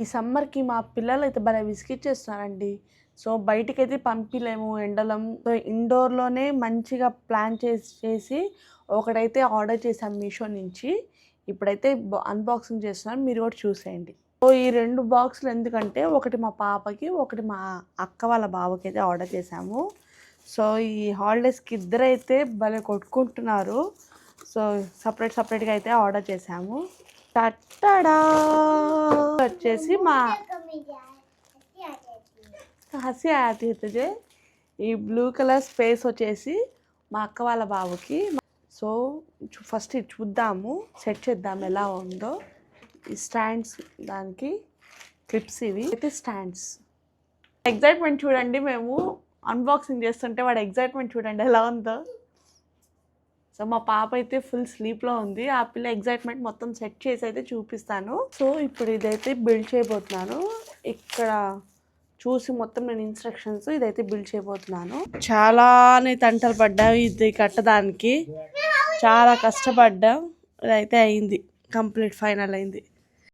ఈ సమ్మర్కి మా పిల్లలు అయితే భలే విసిగిచ్చేస్తున్నారండి. సో బయటికైతే పంపిలేము ఎండలం. సో ఇండోర్లోనే మంచిగా ప్లాన్ చేసి ఒకటైతే ఆర్డర్ చేశాం మీషో నుంచి. ఇప్పుడైతే అన్బాక్సింగ్ చేస్తున్నాను, మీరు కూడా చూసేయండి. సో ఈ 2 బాక్సులు ఎందుకంటే ఒకటి మా పాపకి, ఒకటి మా అక్క వాళ్ళ బావకి అయితే ఆర్డర్ చేశాము. సో ఈ హాలిడేస్కి ఇద్దరైతే భలే కొట్టుకుంటున్నారు. సో సపరేట్గా అయితే ఆర్డర్ చేశాము. టట్టడా వచ్చేసి మా హసి ఆతి తుజే ఈ బ్లూ కలర్ స్పేస్ వచ్చేసి మా అక్క వాళ్ళ బాబుకి. సో ఫస్ట్ ఇది చూద్దాము, సెట్ చేద్దాం ఎలా ఉందో. ఈ స్టాండ్స్, దానికి క్లిప్స్, ఇవి అయితే స్టాండ్స్. ఎగ్జైట్మెంట్ చూడండి, మేము అన్బాక్సింగ్ చేస్తుంటే వాడు ఎగ్జైట్మెంట్ చూడండి ఎలా ఉందో. సో మా పాప అయితే ఫుల్ స్లీప్లో ఉంది. ఆ పిల్ల ఎగ్జైట్మెంట్ మొత్తం సెట్ చేసి అయితే చూపిస్తాను. సో ఇప్పుడు ఇదైతే బిల్డ్ చేయబోతున్నాను. ఇక్కడ చూసి మొత్తం నేను ఇన్స్ట్రక్షన్స్ ఇదైతే బిల్డ్ చేయబోతున్నాను. చాలానే తంటలు పడ్డా ఇది కట్టడానికి, చాలా కష్టపడ్డా. ఇదైతే అయింది, కంప్లీట్ ఫైనల్ అయింది.